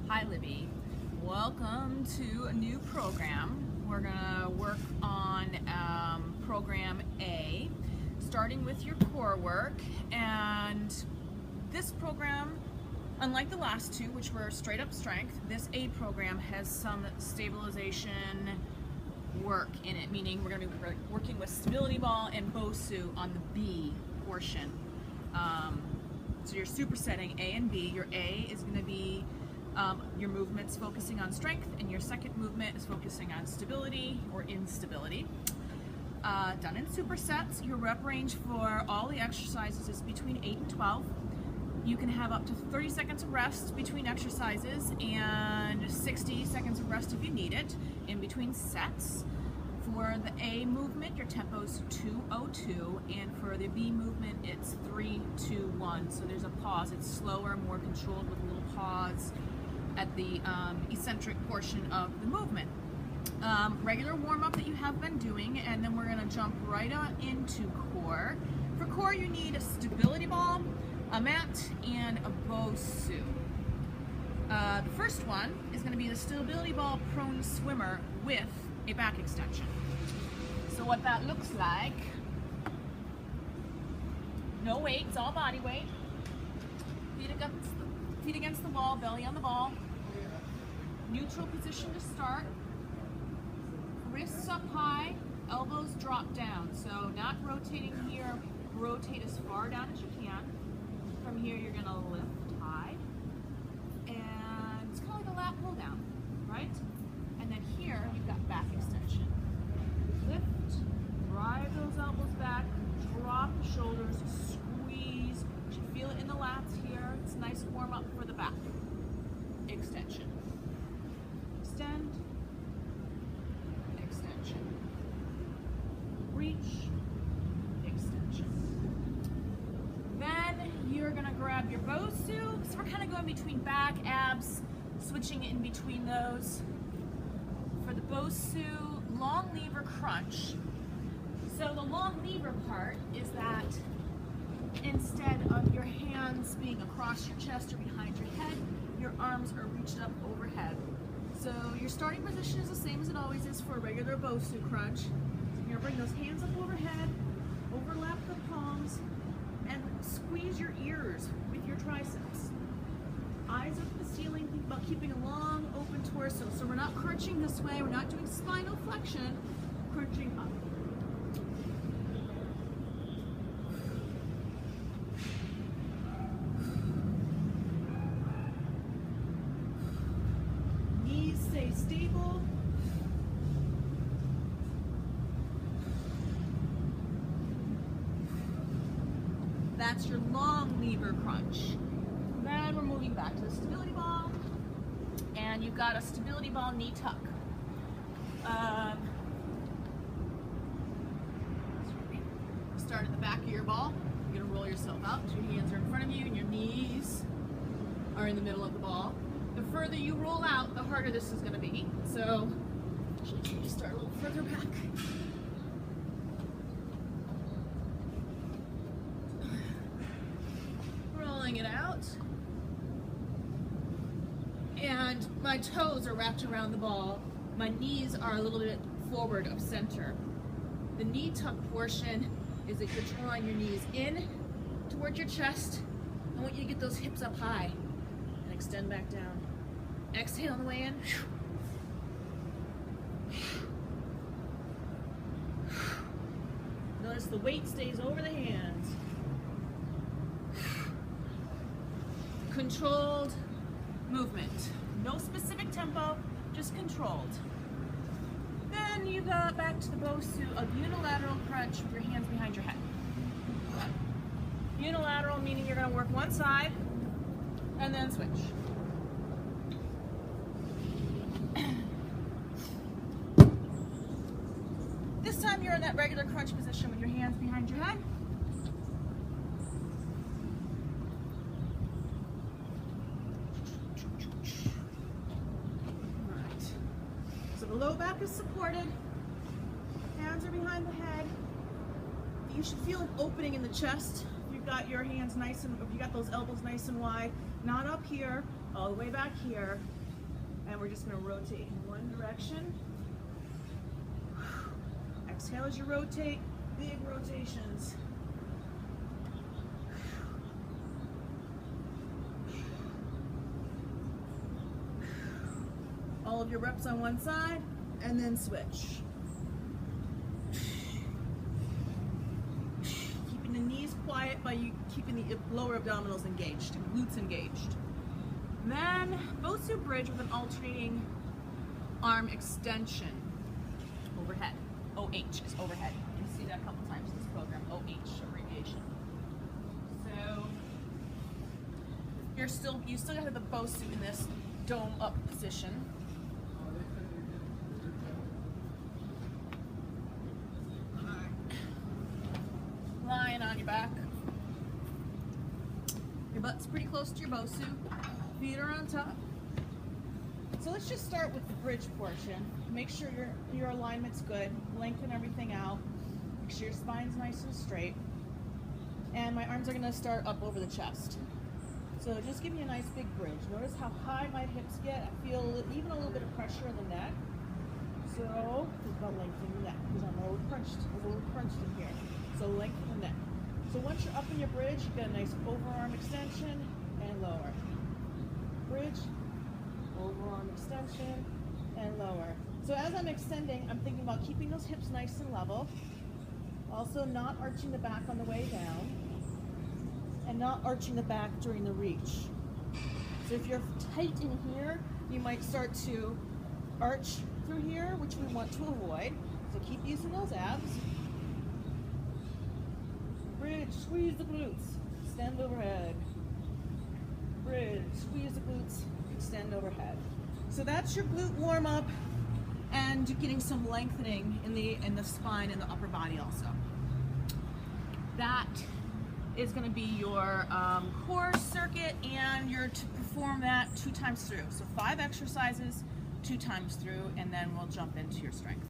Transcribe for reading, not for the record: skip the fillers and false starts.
Hi Libby, welcome to a new program. We're gonna work on program A, starting with your core work. And this program, unlike the last two, which were straight up strength, this A program has some stabilization work in it, meaning we're gonna be working with stability ball and BOSU on the B portion. So you're supersetting A and B. Your A is gonna be your movement's focusing on strength, and your second movement is focusing on stability or instability. Done in supersets. Your rep range for all the exercises is between 8 and 12. You can have up to 30 seconds of rest between exercises and 60 seconds of rest if you need it in between sets. For the A movement, your tempo is 2:02, and for the B movement, it's 3:2:1. So there's a pause. It's slower, more controlled with a little pause at the eccentric portion of the movement. Regular warm-up that you have been doing, and then we're going to jump right on into core. For core, you need a stability ball, a mat, and a BOSU. The first one is going to be the stability ball prone swimmer with a back extension. So what that looks like, no weight, it's all body weight. Feet against the wall, belly on the ball. Neutral position to start. Wrists up high, elbows drop down. So not rotating here, rotate as far down as you can. From here you're gonna lift high. And it's kind of like a lat pull down, right? And then here you've got back extension. Lift, drive those elbows back, drop the shoulders, squeeze. You should feel it in the lats here. It's a nice warm up for the back. Extension. Extend. Extension. Reach. Extension. Then you're gonna grab your BOSU. So we're kind of going between back, abs, switching in between those. For the BOSU, long lever crunch. So the long lever part is that instead of your hands being across your chest or behind your head, your arms are reached up overhead. So your starting position is the same as it always is for a regular BOSU crunch. You're gonna bring those hands up overhead, overlap the palms, and squeeze your ears with your triceps. Eyes up at the ceiling, think about keeping a long open torso. So we're not crunching this way, we're not doing spinal flexion, crunching up. Knees stay stable. That's your long lever crunch. Then we're moving back to the stability ball, and you've got a stability ball knee tuck. Start at the back of your ball. You're gonna roll yourself out. Your hands are in front of you, and your knees are in the middle of the ball. The further you roll out, the harder this is gonna be. So, you start a little further back. Rolling it out. And my toes are wrapped around the ball. My knees are a little bit forward of center. The knee tuck portion is that you're drawing your knees in toward your chest. I want you to get those hips up high and extend back down. Exhale on the way in. Notice the weight stays over the hands. Controlled movement. No specific tempo, just controlled. Then you got back to the BOSU, a unilateral crunch with your hands behind your head. Unilateral meaning you're going to work one side and then switch. This time you're in that regular crunch position with your hands behind your head. The low back is supported, hands are behind the head. You should feel an opening in the chest. You've got your hands nice and, if you got those elbows nice and wide, not up here, all the way back here, and we're just going to rotate in one direction. Exhale as you rotate, big rotations. All of your reps on one side, and then switch. Keeping the knees quiet by you keeping the lower abdominals engaged, glutes engaged. Then Bosu bridge with an alternating arm extension. Overhead. OH is overhead. You see that a couple times in this program. OH abbreviation. So you still have the Bosu in this dome up position. Lying on your back. Your butt's pretty close to your Bosu. Feet are on top. So let's just start with the bridge portion. Make sure your alignment's good. Lengthen everything out. Make sure your spine's nice and straight. And my arms are going to start up over the chest. So just give me a nice big bridge. Notice how high my hips get. I feel even a little bit of pressure in the neck. So think about lengthening the neck because I'm a little crunched in here. So lengthen the neck. So once you're up in your bridge, you get a nice overarm extension and lower. Bridge, overarm extension, and lower. So as I'm extending, I'm thinking about keeping those hips nice and level. Also not arching the back on the way down. And not arching the back during the reach. So if you're tight in here, you might start to arch through here, which we want to avoid. So keep using those abs. Bridge, squeeze the glutes, extend overhead. Bridge, squeeze the glutes, extend overhead. So that's your glute warm up, and you're getting some lengthening in the spine and the upper body also. That is going to be your core circuit, and you're to perform that 2 times through. So 5 exercises, 2 times through, and then we'll jump into your strength.